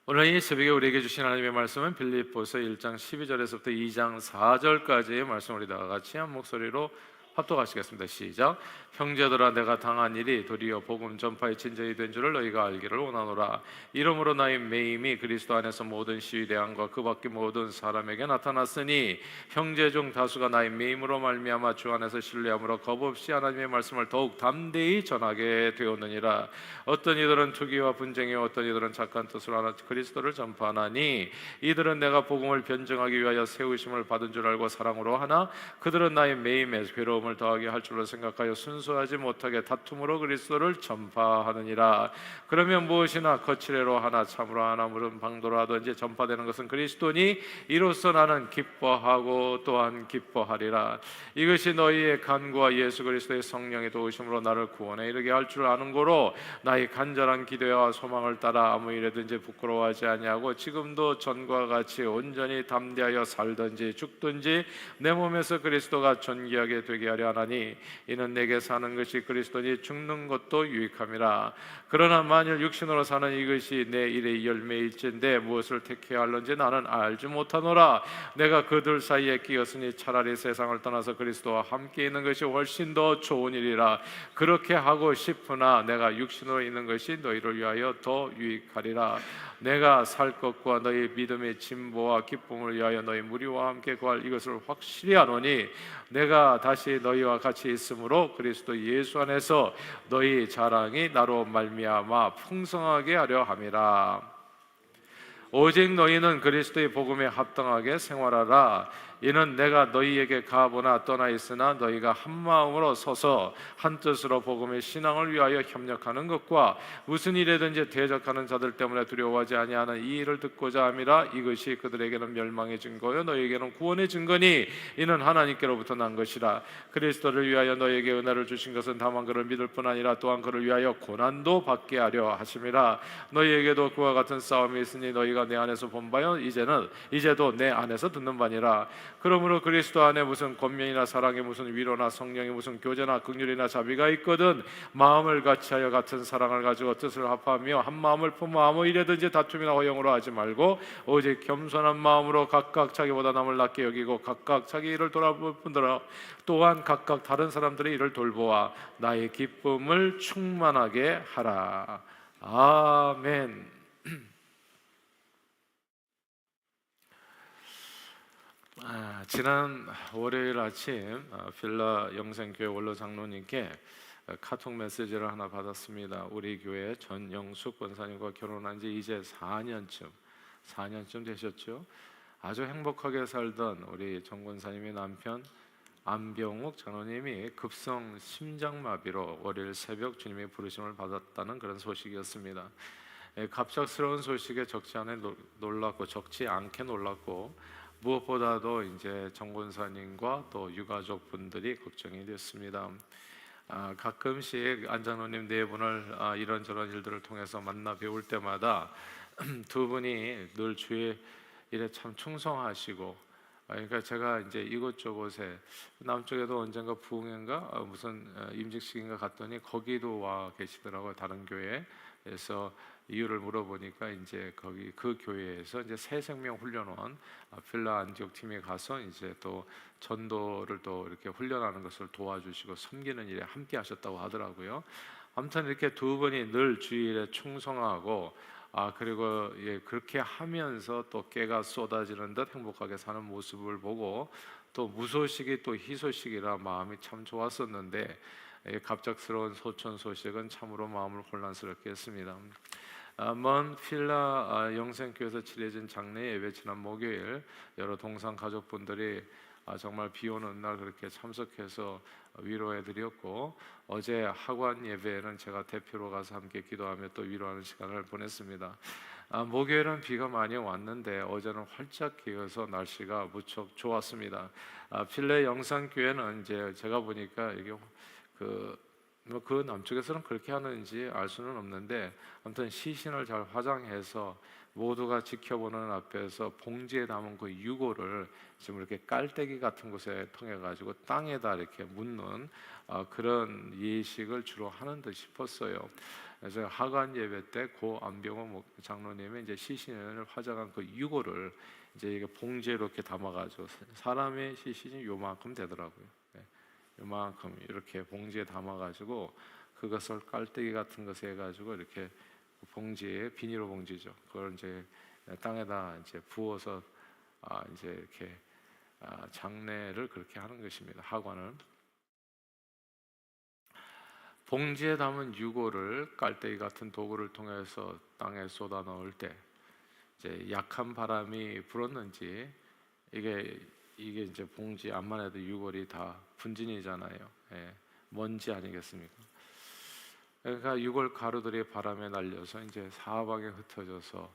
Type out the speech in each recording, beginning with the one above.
오늘 이 새벽에 우리에게 주신 하나님의 말씀은 빌립보서 1장 12절에서부터 2장 4절까지의 말씀을 우리 다 같이 한 목소리로 합독하시겠습니다. 시작. 형제들아, 내가 당한 일이 도리어 복음 전파의 진전이 된 줄을 너희가 알기를 원하노라. 이러므로 나의 매임이 그리스도 안에서 모든 시위대항과 그 밖의 모든 사람에게 나타났으니 형제 중 다수가 나의 매임으로 말미암아 주 안에서 신뢰함으로 겁없이 하나님의 말씀을 더욱 담대히 전하게 되었느니라. 어떤 이들은 투기와 분쟁이요 어떤 이들은 착한 뜻으로 하나 그리스도를 전파하나니 이들은 내가 복음을 변증하기 위하여 세우심을 받은 줄 알고 사랑으로 하나 그들은 나의 매임에 괴로움을 더하게 할 줄로 생각하여 순수하지 못하게 다툼으로 그리스도를 전파하느니라. 그러면 무엇이나 거칠애로 하나 참으로 하나 무슨 방도로 하든지 전파되는 것은 그리스도니 이로써 나는 기뻐하고 또한 기뻐하리라. 이것이 너희의 간구와 예수 그리스도의 성령의 도우심으로 나를 구원에 이르게 할 줄 아는 고로 나의 간절한 기도와 소망을 따라 아무 일에든지 부끄러워하지 아니하고 지금도 전과 같이 온전히 담대하여 살든지 죽든지 내 몸에서 그리스도가 존귀하게 되게 하려 하나니 이는 내게 사는 것이 그리스도니 죽는 것도 유익함이라. 그러나 만일 육신으로 사는 이것이 내 일의 열매일진데 무엇을 택해야 할는지 나는 알지 못하노라. 내가 그들 사이에 끼었으니 차라리 세상을 떠나서 그리스도와 함께 있는 것이 훨씬 더 좋은 일이라. 그렇게 하고 싶으나 내가 육신으로 있는 것이 너희를 위하여 더 유익하리라. 내가 살 것과 너희 믿음의 진보와 기쁨을 위하여 너희 무리와 함께 구할 이것을 확실히 아노니 내가 다시 너희와 같이 있으므로 그리스도 예수 안에서 너희 자랑이 나로 말미암아 풍성하게 하려 함이라. 오직 너희는 그리스도의 복음에 합당하게 생활하라. 이는 내가 너희에게 가보나 떠나 있으나 너희가 한 마음으로 서서 한 뜻으로 복음의 신앙을 위하여 협력하는 것과 무슨 일에든지 대적하는 자들 때문에 두려워하지 아니하는 이 일을 듣고자 함이라. 이것이 그들에게는 멸망의 증거요 너희에게는 구원의 증거니 이는 하나님께로부터 난 것이라. 그리스도를 위하여 너희에게 은혜를 주신 것은 다만 그를 믿을 뿐 아니라 또한 그를 위하여 고난도 받게 하려 하심이라. 너희에게도 그와 같은 싸움이 있으니 너희가 내 안에서 본 바요 이제도 내 안에서 듣는 바니라. 그러므로 그리스도 안에 무슨 권면이나 사랑이 무슨 위로나 성령이 무슨 교제나 긍휼이나 자비가 있거든 마음을 같이하여 같은 사랑을 가지고 뜻을 합하며 한 마음을 품어 아무 일에든지 다툼이나 허용으로 하지 말고 오직 겸손한 마음으로 각각 자기보다 남을 낫게 여기고 각각 자기 일을 돌아볼 뿐더러 또한 각각 다른 사람들의 일을 돌보아 나의 기쁨을 충만하게 하라. 아멘. 지난 월요일 아침 필라 영생교회 원로 장로님께 카톡 메시지를 하나 받았습니다. 우리 교회 전영숙 권사님과 결혼한 지 이제 4년쯤 되셨죠. 아주 행복하게 살던 우리 정 권사님의 남편 안병욱 장로님이 급성 심장마비로 월요일 새벽 주님의 부르심을 받았다는 그런 소식이었습니다. 갑작스러운 소식에 적지 않게 놀랐고 무엇보다도 이제 정 권사님과 또 유가족 분들이 걱정이 됐습니다. 가끔씩 안장로님 네 분을 이런저런 일들을 통해서 만나 배울 때마다 두 분이 늘 주의 일에 참 충성하시고, 그러니까 제가 이제 이곳저곳에 남쪽에도 언젠가 부흥회인가 무슨 임직식인가 갔더니 거기도 와 계시더라고요. 다른 교회에서 이유를 물어보니까 이제 거기 그 교회에서 이제 새 생명 훈련원 필라 안디옥 팀에 가서 이제 또 전도를 또 이렇게 훈련하는 것을 도와주시고 섬기는 일에 함께 하셨다고 하더라고요. 아무튼 이렇게 두 분이 늘 주일에 충성하고 그리고 그렇게 하면서 또 깨가 쏟아지는 듯 행복하게 사는 모습을 보고 또 무소식이 또 희소식이라 마음이 참 좋았었는데 갑작스러운 소천 소식은 참으로 마음을 혼란스럽게 했습니다. 먼 필라 영생교회에서 치러진 장례 예배 지난 목요일 여러 동상 가족분들이 정말 비 오는 날 그렇게 참석해서 위로해드렸고 어제 학원 예배에는 제가 대표로 가서 함께 기도하며 또 위로하는 시간을 보냈습니다. 목요일은 비가 많이 왔는데 어제는 활짝 기어서 날씨가 무척 좋았습니다. 필레 영상교회는 이제 제가 보니까 이게 그 남쪽에서는 그렇게 하는지 알 수는 없는데 아무튼 시신을 잘 화장해서 모두가 지켜보는 앞에서 봉지에 담은 그 유골을 지금 이렇게 깔때기 같은 곳에 통해 가지고 땅에다 이렇게 묻는 그런 예식을 주로 하는 듯 싶었어요. 그래서 하관 예배 때 고 안병호 장로님의 이제 시신을 화장한 그 유골을 이제 이게 봉지에 이렇게 담아가지고 사람의 시신이 요만큼 되더라고요. 네, 요만큼 이렇게 봉지에 담아가지고 그것을 깔때기 같은 것에 해가지고 이렇게 봉지에 비닐로 봉지죠. 그걸 이제 땅에다 이제 부어서 이제 이렇게 장례를 그렇게 하는 것입니다. 하관을. 봉지에 담은 유골을 깔때기 같은 도구를 통해서 땅에 쏟아 넣을 때 이제 약한 바람이 불었는지 이게 이제 봉지 앞만 해도 유골이 다 분진이잖아요. 예, 먼지 아니겠습니까? 그러니까 유골 가루들이 바람에 날려서 이제 사방에 흩어져서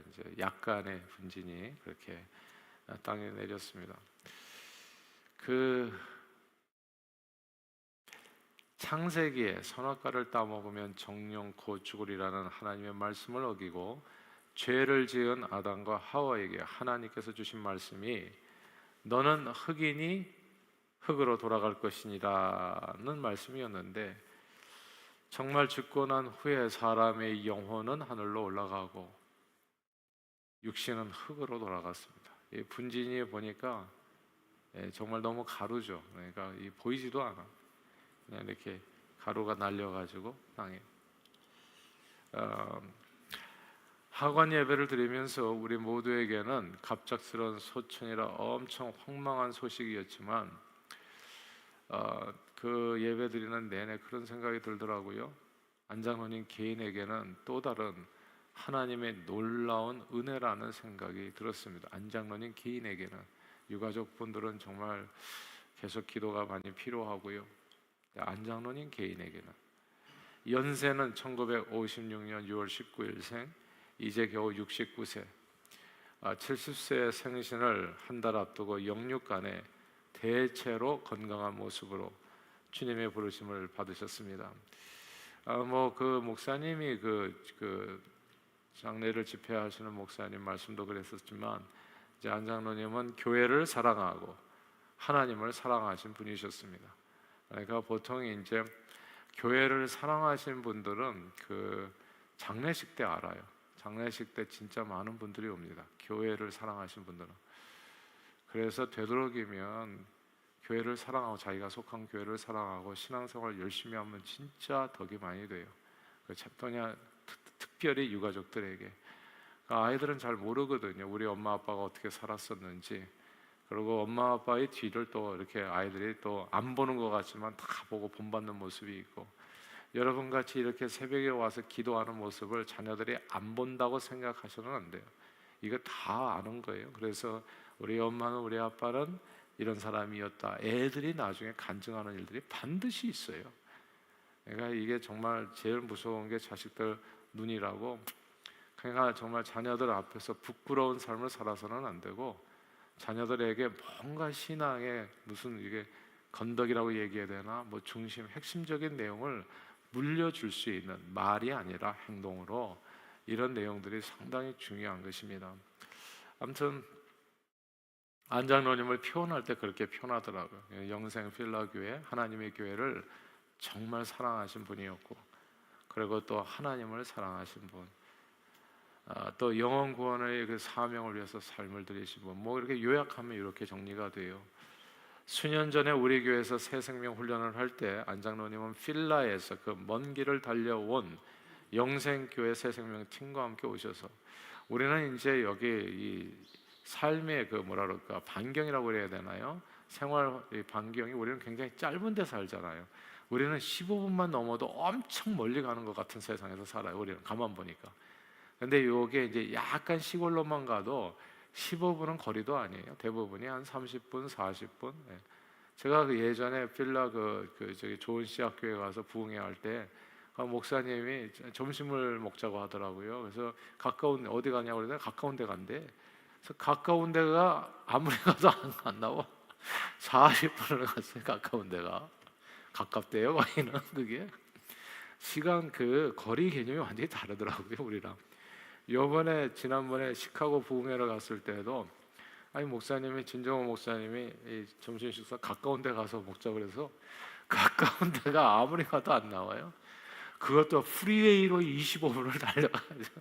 이제 약간의 분진이 그렇게 땅에 내렸습니다. 그 창세기에 선악과를 따먹으면 정령 곧 죽으리라는 하나님의 말씀을 어기고 죄를 지은 아담과 하와에게 하나님께서 주신 말씀이 너는 흙이니 흙으로 돌아갈 것이니라는 말씀이었는데, 정말 죽고 난 후에 사람의 영혼은 하늘로 올라가고 육신은 흙으로 돌아갔습니다. 이 분진이 보니까 정말 너무 가루죠. 그러니까 보이지도 않아. 그냥 이렇게 가루가 날려가지고 땅에. 하관 예배를 드리면서 우리 모두에게는 갑작스러운 소천이라 엄청 황망한 소식이었지만 그 예배 드리는 내내 그런 생각이 들더라고요. 안장로님 개인에게는 또 다른 하나님의 놀라운 은혜라는 생각이 들었습니다. 안장로님 개인에게는. 유가족 분들은 정말 계속 기도가 많이 필요하고요. 안장로님 개인에게는. 연세는 1956년 6월 19일생, 이제 겨우 69세. 70세 생신을 한 달 앞두고 영육간에 대체로 건강한 모습으로 주님의 부르심을 받으셨습니다. 그 목사님이 그 장례를 집회하시는 목사님 말씀도 그랬었지만, 이제 안장로님은 교회를 사랑하고 하나님을 사랑하신 분이셨습니다. 그러니까 보통 이제 교회를 사랑하신 분들은 그 장례식 때 알아요. 장례식 때 진짜 많은 분들이 옵니다. 교회를 사랑하신 분들은. 그래서 되도록이면 교회를 사랑하고 자기가 속한 교회를 사랑하고 신앙생활 열심히 하면 진짜 덕이 많이 돼요. 특별히 유가족들에게. 아이들은 잘 모르거든요. 우리 엄마 아빠가 어떻게 살았었는지. 그리고 엄마 아빠의 뒤를 또 이렇게 아이들이 또 안 보는 것 같지만 다 보고 본받는 모습이 있고, 여러분 같이 이렇게 새벽에 와서 기도하는 모습을 자녀들이 안 본다고 생각하셔는 안 돼요. 이거 다 아는 거예요. 그래서 우리 엄마는 우리 아빠는 이런 사람이었다. 애들이 나중에 간증하는 일들이 반드시 있어요. 그러니까 이게 정말 제일 무서운 게 자식들 눈이라고. 그러니까 정말 자녀들 앞에서 부끄러운 삶을 살아서는 안 되고, 자녀들에게 뭔가 신앙의 무슨 이게 건덕이라고 얘기해야 되나, 뭐 중심 핵심적인 내용을 물려줄 수 있는, 말이 아니라 행동으로, 이런 내용들이 상당히 중요한 것입니다. 아무튼 안장로님을 표현할 때 그렇게 표현하더라고요. 영생 필라교회, 하나님의 교회를 정말 사랑하신 분이었고, 그리고 또 하나님을 사랑하신 분, 또 영혼 구원의 그 사명을 위해서 삶을 들이신 분, 뭐 이렇게 요약하면 이렇게 정리가 돼요. 수년 전에 우리 교회에서 새 생명 훈련을 할 때 안장로님은 필라에서 그 먼 길을 달려온 영생교회 새 생명 팀과 함께 오셔서, 우리는 이제 여기 이 삶의 그 뭐라 그럴까 반경이라고 그래야 되나요? 생활 반경이 우리는 굉장히 짧은 데 살잖아요. 우리는 15분만 넘어도 엄청 멀리 가는 것 같은 세상에서 살아요. 우리는 가만 보니까. 근데 요게 이제 약간 시골로만 가도 15분은 거리도 아니에요. 대부분이 한 30분, 40분. 예. 제가 그 예전에 필라 저기 좋은 씨앗교회 가서 부흥회 할 때 목사님이 점심을 먹자고 하더라고요. 그래서 가까운 어디 가냐고 그러더니 가까운 데 간대. 그래서 가까운 데가 아무리 가도 안 나와. 40분을 갔어요. 가까운 데가. 가깝대요, 거기는. 그게 시간 그 거리 개념이 완전히 다르더라고요, 우리랑. 지난번에 시카고 부흥회를 갔을 때도 목사님이, 진정호 목사님이 이 점심 식사 가까운 데 가서 먹자 그래서 가까운 데가 아무리 가도 안 나와요. 그것도 프리웨이로 25분을 달려가죠.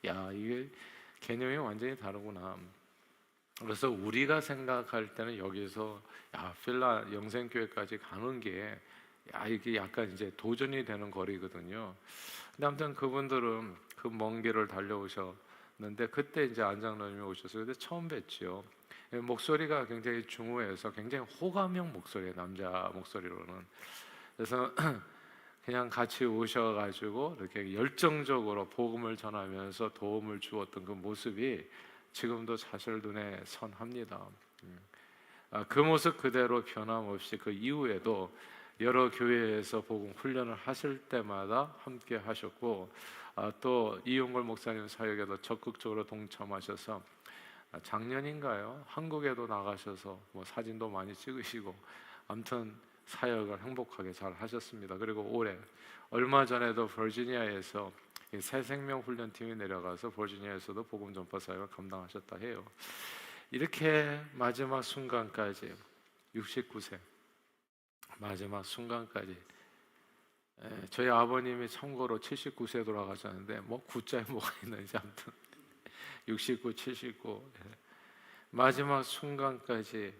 야, 이게 개념이 완전히 다르구나. 그래서 우리가 생각할 때는 여기서 필라 영생교회까지 가는 게 이게 약간 이제 도전이 되는 거리거든요. 근데 아무튼 그분들은 그 먼 길을 달려오셨는데 그때 이제 안장로님이 오셨어요. 근데 처음 뵀지요. 목소리가 굉장히 중후해서 굉장히 호감형 목소리예요. 남자 목소리로는. 그래서 그냥 같이 오셔가지고 이렇게 열정적으로 복음을 전하면서 도움을 주었던 그 모습이 지금도 사실 눈에 선합니다. 그 모습 그대로 변함없이 그 이후에도 여러 교회에서 복음 훈련을 하실 때마다 함께 하셨고, 또 이용걸 목사님 사역에도 적극적으로 동참하셔서 작년인가요? 한국에도 나가셔서 뭐 사진도 많이 찍으시고 아무튼 사역을 행복하게 잘 하셨습니다. 그리고 올해 얼마 전에도 버지니아에서 새 생명 훈련팀이 내려가서 버지니아에서도 복음 전파 사역을 감당하셨다 해요. 이렇게 마지막 순간까지 69세 마지막 순간까지 저희 아버님이 참고로 79세 돌아가셨는데 뭐 구자에 뭐가 있는지 아무튼 69, 79 마지막 순간까지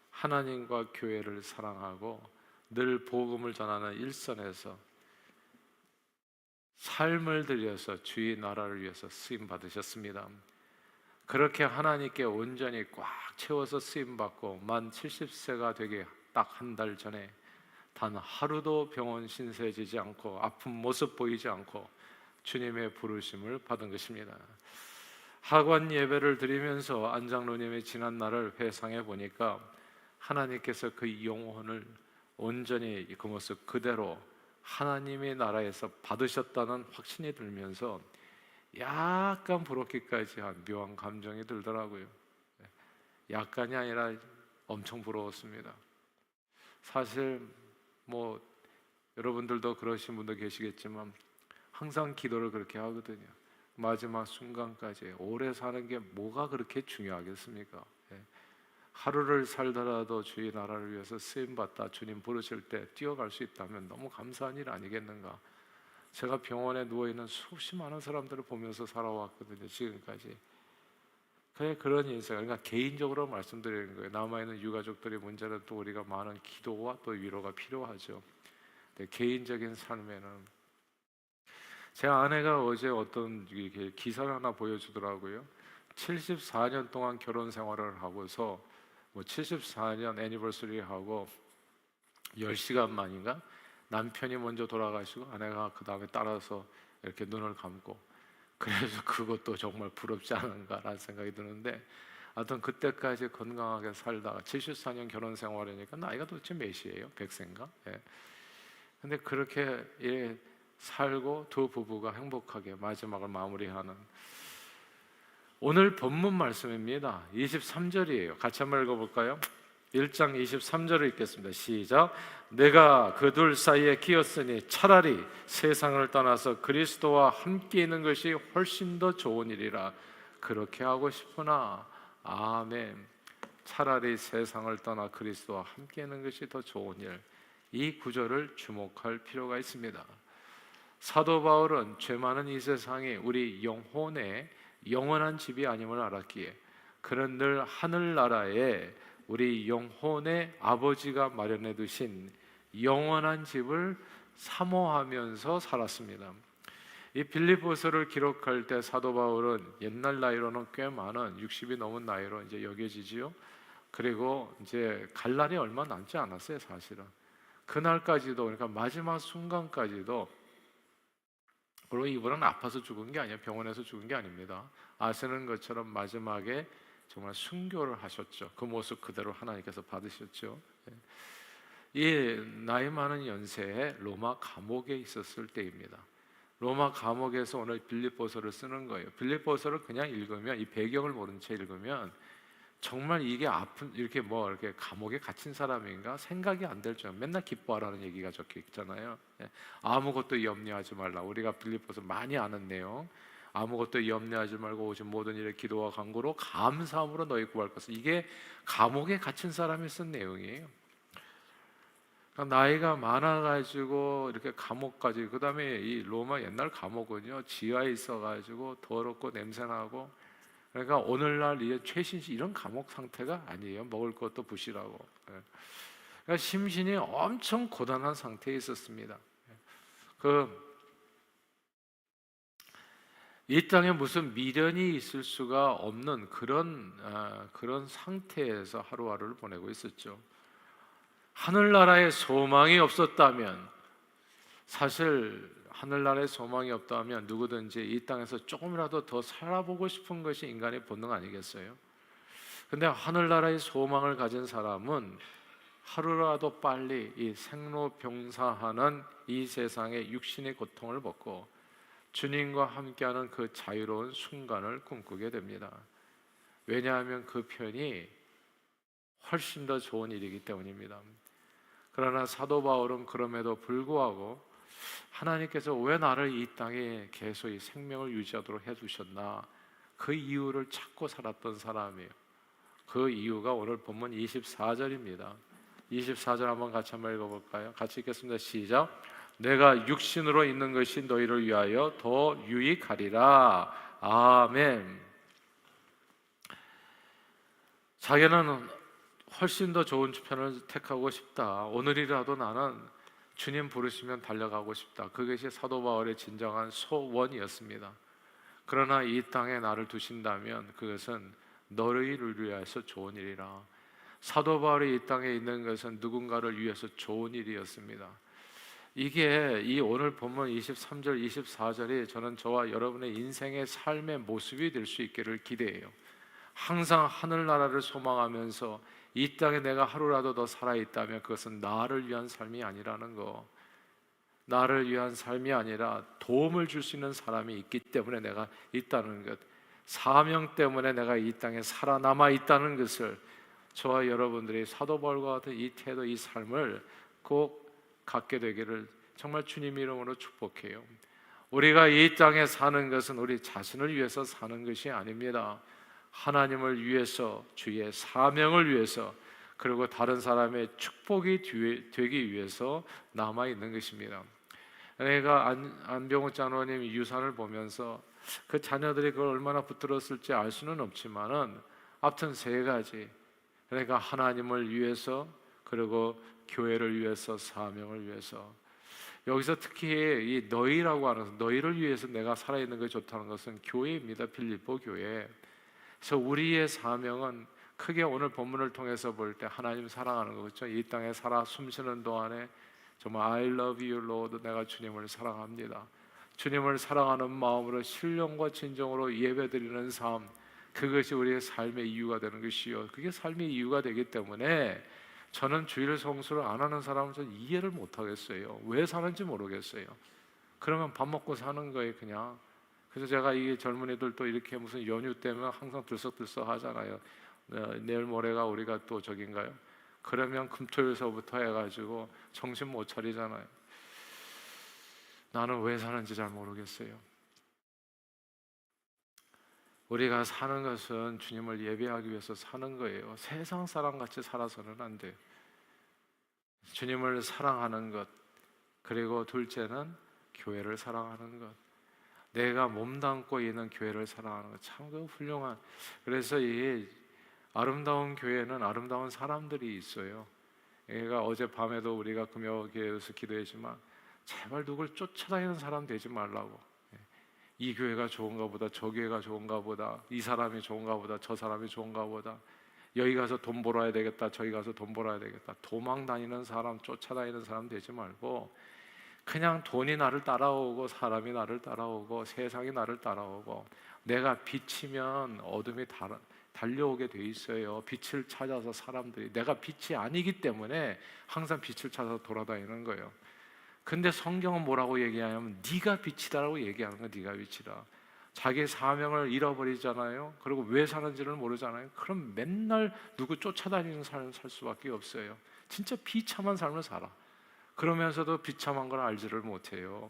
하나님과 교회를 사랑하고 늘 복음을 전하는 일선에서 삶을 들여서 주의 나라를 위해서 쓰임 받으셨습니다. 그렇게 하나님께 온전히 꽉 채워서 쓰임 받고 만 70세가 되게 딱 한 달 전에 단 하루도 병원 신세지지 않고 아픈 모습 보이지 않고 주님의 부르심을 받은 것입니다. 하관 예배를 드리면서 안장로님의 지난 날을 회상해 보니까 하나님께서 그 영혼을 온전히 그 모습 그대로 하나님의 나라에서 받으셨다는 확신이 들면서 약간 부럽기까지 한 묘한 감정이 들더라고요. 약간이 아니라 엄청 부러웠습니다. 사실 뭐 여러분들도 그러신 분도 계시겠지만 항상 기도를 그렇게 하거든요. 마지막 순간까지 오래 사는 게 뭐가 그렇게 중요하겠습니까? 하루를 살더라도 주의 나라를 위해서 쓰임받다 주님 부르실 때 뛰어갈 수 있다면 너무 감사한 일 아니겠는가? 제가 병원에 누워있는 수없이 많은 사람들을 보면서 살아왔거든요. 지금까지. 그런 인생, 그러니까 개인적으로 말씀드리는 거예요. 남아있는 유가족들의 문제는 또 우리가 많은 기도와 또 위로가 필요하죠. 개인적인 삶에는 제 아내가 어제 어떤 기사를 하나 보여주더라고요. 74년 동안 결혼 생활을 하고서 74년 애니버서리 하고 10시간 만인가 남편이 먼저 돌아가시고 아내가 그 다음에 따라서 이렇게 눈을 감고, 그래서 그것도 정말 부럽지 않은가라는 생각이 드는데, 하여튼 그때까지 건강하게 살다가 74년 결혼 생활이니까 나이가 도대체 몇이에요? 100세인가? 근데 그렇게 살고 두 부부가 행복하게 마지막을 마무리하는 오늘 본문 말씀입니다. 23절이에요. 같이 한번 읽어볼까요? 1장 23절을 읽겠습니다. 시작. 내가 그 둘 사이에 끼었으니 차라리 세상을 떠나서 그리스도와 함께 있는 것이 훨씬 더 좋은 일이라 그렇게 하고 싶으나. 아멘. 차라리 세상을 떠나 그리스도와 함께 있는 것이 더 좋은 일. 이 구절을 주목할 필요가 있습니다. 사도 바울은 죄 많은 이 세상이 우리 영혼의 영원한 집이 아님을 알았기에 그는 늘 하늘나라에 우리 영혼의 아버지가 마련해 두신 영원한 집을 사모하면서 살았습니다. 이 빌립보서를 기록할 때 사도 바울은 옛날 나이로는 꽤 많은 60이 넘은 나이로 이제 여겨지지요. 그리고 이제 갈 날이 얼마 남지 않았어요, 사실은. 그날까지도, 그러니까 마지막 순간까지도, 그리고 이분은 아파서 죽은 게 아니에요. 병원에서 죽은 게 아닙니다. 아시는 것처럼 마지막에 정말 순교를 하셨죠. 그 모습 그대로 하나님께서 받으셨죠. 이 나이 많은 연세에 로마 감옥에 있었을 때입니다. 로마 감옥에서 오늘 빌립보서를 쓰는 거예요. 빌립보서를 그냥 읽으면, 이 배경을 모른 채 읽으면 정말 이게 아픈, 이렇게 이렇게 감옥에 갇힌 사람인가 생각이 안 될 정도. 맨날 기뻐하라는 얘기가 적혀 있잖아요. 아무것도 염려하지 말라. 우리가 빌립보서 많이 아는 내용. 아무것도 염려하지 말고 오신 모든 일에 기도와 간구로 감사함으로 너희 구할 것을. 이게 감옥에 갇힌 사람이 쓴 내용이에요. 그러니까 나이가 많아가지고 이렇게 감옥까지, 그 다음에 이 로마 옛날 감옥은요 지하에 있어가지고 더럽고 냄새나고, 그러니까 오늘날 이 최신식 이런 감옥 상태가 아니에요. 먹을 것도 부실하고. 그러니까 심신이 엄청 고단한 상태에 있었습니다. 그 이 땅에 무슨 미련이 있을 수가 없는 그런 상태에서 하루하루를 보내고 있었죠. 하늘나라에 소망이 없었다면, 사실 하늘나라에 소망이 없다면 누구든지 이 땅에서 조금이라도 더 살아보고 싶은 것이 인간의 본능 아니겠어요? 근데 하늘나라의 소망을 가진 사람은 하루라도 빨리 이 생로병사하는 이 세상의 육신의 고통을 벗고 주님과 함께하는 그 자유로운 순간을 꿈꾸게 됩니다. 왜냐하면 그 편이 훨씬 더 좋은 일이기 때문입니다. 그러나 사도 바울은 그럼에도 불구하고 하나님께서 왜 나를 이 땅에 계속 이 생명을 유지하도록 해두셨나, 그 이유를 찾고 살았던 사람이에요. 그 이유가 오늘 본문 24절입니다. 24절 한번 같이 한번 읽어볼까요? 같이 읽겠습니다. 시작. 내가 육신으로 있는 것이 너희를 위하여 더 유익하리라. 아멘. 자기는 훨씬 더 좋은 편을 택하고 싶다. 오늘이라도 나는 주님 부르시면 달려가고 싶다. 그것이 사도 바울의 진정한 소원이었습니다. 그러나 이 땅에 나를 두신다면 그것은 너희를 위해서 좋은 일이라. 사도 바울이 이 땅에 있는 것은 누군가를 위해서 좋은 일이었습니다. 이게 이 오늘 본문 23절, 24절이 저는 저와 여러분의 인생의 삶의 모습이 될 수 있기를 기대해요. 항상 하늘나라를 소망하면서 이 땅에 내가 하루라도 더 살아있다면 그것은 나를 위한 삶이 아니라는 거, 나를 위한 삶이 아니라 도움을 줄 수 있는 사람이 있기 때문에 내가 있다는 것, 사명 때문에 내가 이 땅에 살아남아 있다는 것을, 저와 여러분들이 사도 바울과 같은 이 태도, 이 삶을 꼭 갖게 되기를 정말 주님 이름으로 축복해요. 우리가 이 땅에 사는 것은 우리 자신을 위해서 사는 것이 아닙니다. 하나님을 위해서, 주의 사명을 위해서, 그리고 다른 사람의 축복이 되기 위해서 남아 있는 것입니다. 내가 안병호 장로님 유산을 보면서 그 자녀들이 그걸 얼마나 붙들었을지 알 수는 없지만은 아무튼 세 가지, 그러니까 하나님을 위해서, 그리고 교회를 위해서, 사명을 위해서. 여기서 특히 이 너희라고 하는, 너희를 위해서 내가 살아있는 것이 좋다는 것은 교회입니다. 빌립보 교회. 그래서 우리의 사명은 크게 오늘 본문을 통해서 볼 때 하나님 사랑하는 거죠. 이 땅에 살아 숨쉬는 동안에 정말 I love you Lord, 내가 주님을 사랑합니다. 주님을 사랑하는 마음으로 신령과 진정으로 예배드리는 삶, 그것이 우리의 삶의 이유가 되는 것이요, 그게 삶의 이유가 되기 때문에 저는 주일 성수를 안 하는 사람은 전 이해를 못 하겠어요. 왜 사는지 모르겠어요. 그러면 밥 먹고 사는 거예요, 그냥. 그래서 제가 이 젊은이들도 이렇게 무슨 연휴 때문에 항상 들썩들썩 하잖아요. 내일 모레가 우리가 또 저긴가요? 그러면 금토일서부터 해가지고 정신 못 차리잖아요. 나는 왜 사는지 잘 모르겠어요. 우리가 사는 것은 주님을 예배하기 위해서 사는 거예요. 세상 사람같이 살아서는 안 돼요. 주님을 사랑하는 것, 그리고 둘째는 교회를 사랑하는 것. 내가 몸담고 있는 교회를 사랑하는 것, 참 그 훌륭한. 그래서 이 아름다운 교회는 아름다운 사람들이 있어요. 그러니까 어젯밤에도 우리가 금요교회에서 기도했지만 제발 누굴 쫓아다니는 사람 되지 말라고. 이 교회가 좋은가 보다, 저 교회가 좋은가 보다, 이 사람이 좋은가 보다, 저 사람이 좋은가 보다, 여기 가서 돈 벌어야 되겠다, 저기 가서 돈 벌어야 되겠다, 도망 다니는 사람, 쫓아다니는 사람 되지 말고 그냥 돈이 나를 따라오고 사람이 나를 따라오고 세상이 나를 따라오고, 내가 비치면 어둠이 달려오게 돼 있어요. 빛을 찾아서 사람들이, 내가 빛이 아니기 때문에 항상 빛을 찾아서 돌아다니는 거예요. 근데 성경은 뭐라고 얘기하냐면 네가 빛이다라고 얘기하는 거야. 네가 빛이다. 자기 사명을 잃어버리잖아요. 그리고 왜 사는지를 모르잖아요. 그럼 맨날 누구 쫓아다니는 삶을 살 수밖에 없어요. 진짜 비참한 삶을 살아. 그러면서도 비참한 걸 알지를 못해요.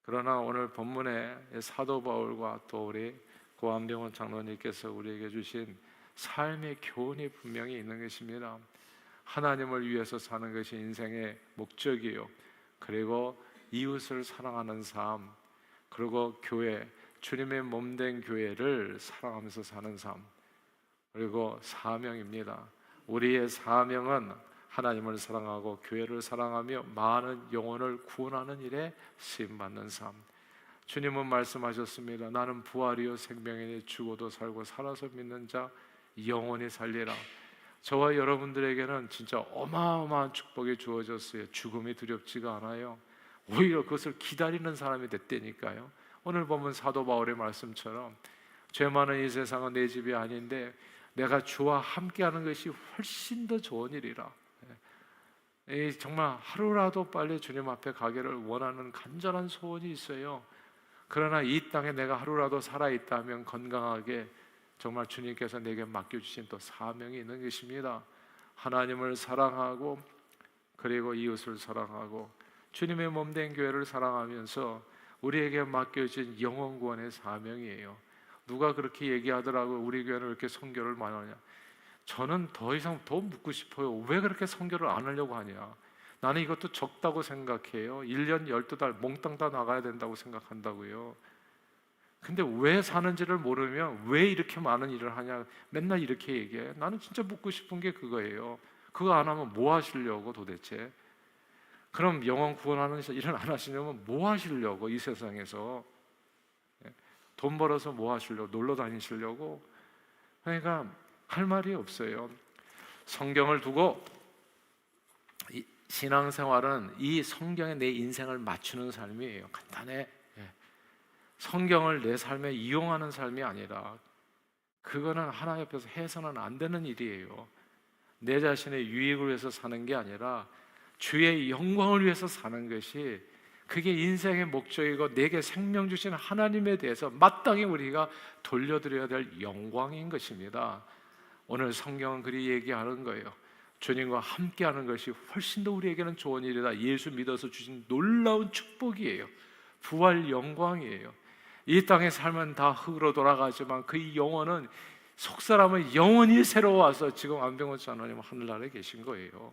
그러나 오늘 본문에 사도 바울과 또 우리 고안병원 장로님께서 우리에게 주신 삶의 교훈이 분명히 있는 것입니다. 하나님을 위해서 사는 것이 인생의 목적이에요. 그리고 이웃을 사랑하는 삶, 그리고 교회, 주님의 몸된 교회를 사랑하면서 사는 삶, 그리고 사명입니다. 우리의 사명은 하나님을 사랑하고 교회를 사랑하며 많은 영혼을 구원하는 일에 쓰임받는 삶. 주님은 말씀하셨습니다. 나는 부활이요 생명이니 죽어도 살고 살아서 믿는 자 영원히 살리라. 저와 여러분들에게는 진짜 어마어마한 축복이 주어졌어요. 죽음이 두렵지가 않아요. 오히려 그것을 기다리는 사람이 됐다니까요. 오늘 보면 사도 바울의 말씀처럼 죄 많은 이 세상은 내 집이 아닌데 내가 주와 함께하는 것이 훨씬 더 좋은 일이라. 정말 하루라도 빨리 주님 앞에 가기를 원하는 간절한 소원이 있어요. 그러나 이 땅에 내가 하루라도 살아있다면 건강하게 정말 주님께서 내게 맡겨주신 또 사명이 있는 것입니다. 하나님을 사랑하고 그리고 이웃을 사랑하고 주님의 몸된 교회를 사랑하면서 우리에게 맡겨진 영혼 구원의 사명이에요. 누가 그렇게 얘기하더라고요. 우리 교회는 왜 이렇게 선교를 많이 하냐. 저는 더 이상 더 묻고 싶어요. 왜 그렇게 선교를 안 하려고 하냐. 나는 이것도 적다고 생각해요. 1년 12달 몽땅 다 나가야 된다고 생각한다고요. 근데 왜 사는지를 모르면 왜 이렇게 많은 일을 하냐 맨날 이렇게 얘기해. 나는 진짜 묻고 싶은 게 그거예요. 그거 안 하면 뭐 하시려고 도대체. 그럼 영혼 구원하는 일을 안 하시려면 뭐 하시려고 이 세상에서. 돈 벌어서 뭐 하시려고, 놀러 다니시려고. 그러니까 할 말이 없어요. 성경을 두고 신앙생활은 이 성경에 내 인생을 맞추는 삶이에요. 간단해. 성경을 내 삶에 이용하는 삶이 아니라 그거는 하나님 앞에서 해서는 안 되는 일이에요. 내 자신의 유익을 위해서 사는 게 아니라 주의 영광을 위해서 사는 것이 그게 인생의 목적이고 내게 생명 주신 하나님에 대해서 마땅히 우리가 돌려드려야 될 영광인 것입니다. 오늘 성경은 그리 얘기하는 거예요. 주님과 함께하는 것이 훨씬 더 우리에게는 좋은 일이다. 예수 믿어서 주신 놀라운 축복이에요. 부활 영광이에요. 이 땅의 삶은 다 흙으로 돌아가지만 그 영혼은 속사람은 영원히 새로워서 지금 안병호치 하나님 하늘나라에 계신 거예요.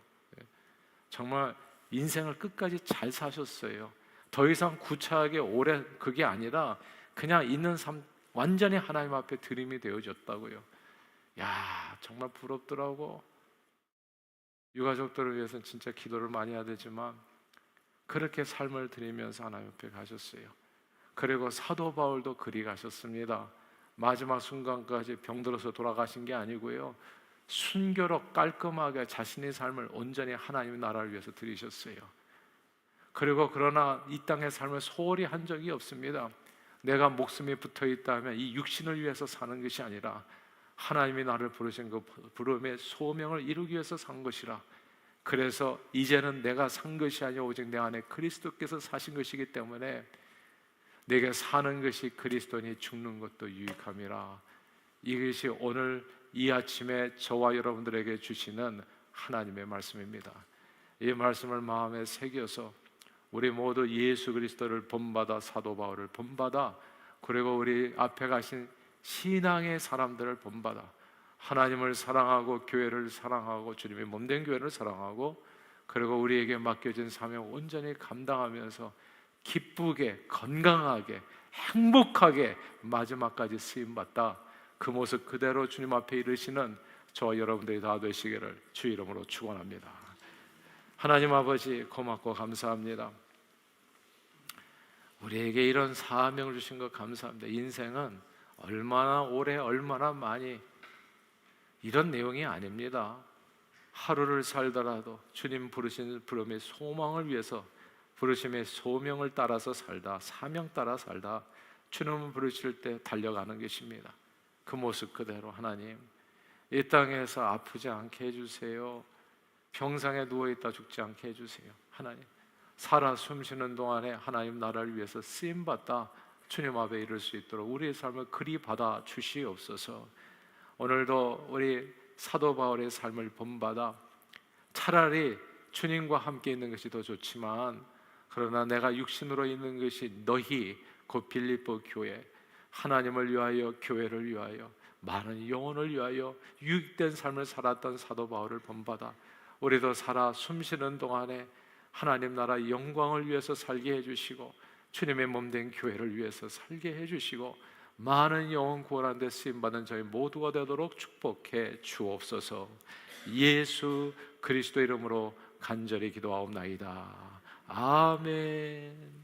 정말 인생을 끝까지 잘 사셨어요. 더 이상 구차하게 오래 그게 아니라 그냥 있는 삶 완전히 하나님 앞에 드림이 되어졌다고요. 야, 정말 부럽더라고. 유가족들을 위해서는 진짜 기도를 많이 해야 되지만 그렇게 삶을 드리면서 하나님 앞에 가셨어요. 그리고 사도 바울도 그리 가셨습니다. 마지막 순간까지 병들어서 돌아가신 게 아니고요. 순교로 깔끔하게 자신의 삶을 온전히 하나님의 나라를 위해서 드리셨어요. 그리고 그러나 이 땅의 삶을 소홀히 한 적이 없습니다. 내가 목숨이 붙어 있다면 이 육신을 위해서 사는 것이 아니라 하나님이 나를 부르신 그 부름의 소명을 이루기 위해서 산 것이라. 그래서 이제는 내가 산 것이 아니라 오직 내 안에 그리스도께서 사신 것이기 때문에 내게 사는 것이 그리스도니 죽는 것도 유익함이라. 이것이 오늘 이 아침에 저와 여러분들에게 주시는 하나님의 말씀입니다. 이 말씀을 마음에 새겨서 우리 모두 예수 그리스도를 본받아 사도 바울을 본받아 그리고 우리 앞에 가신 신앙의 사람들을 본받아 하나님을 사랑하고 교회를 사랑하고 주님의 몸된 교회를 사랑하고 그리고 우리에게 맡겨진 사명 온전히 감당하면서 기쁘게 건강하게 행복하게 마지막까지 쓰임받다 그 모습 그대로 주님 앞에 이르시는 저와 여러분들이 다 되시기를 주 이름으로 축원합니다. 하나님 아버지 고맙고 감사합니다. 우리에게 이런 사명을 주신 것 감사합니다. 인생은 얼마나 오래 얼마나 많이 이런 내용이 아닙니다. 하루를 살더라도 주님 부르신 부름의 소망을 위해서 부르심의 소명을 따라서 살다 사명 따라 살다 주님을 부르실 때 달려가는 것입니다. 그 모습 그대로 하나님 이 땅에서 아프지 않게 해주세요. 병상에 누워있다 죽지 않게 해주세요. 하나님 살아 숨쉬는 동안에 하나님 나라를 위해서 쓰임받다 주님 앞에 이를 수 있도록 우리의 삶을 그리 받아 주시옵소서. 오늘도 우리 사도 바울의 삶을 본받아 차라리 주님과 함께 있는 것이 더 좋지만 그러나 내가 육신으로 있는 것이 너희 곧 빌립보 교회 하나님을 위하여 교회를 위하여 많은 영혼을 위하여 유익된 삶을 살았던 사도 바울을 본받아 우리도 살아 숨쉬는 동안에 하나님 나라 영광을 위해서 살게 해주시고 주님의 몸된 교회를 위해서 살게 해주시고 많은 영혼 구원한 데 쓰임받은 저희 모두가 되도록 축복해 주옵소서. 예수 그리스도 이름으로 간절히 기도하옵나이다. 아멘.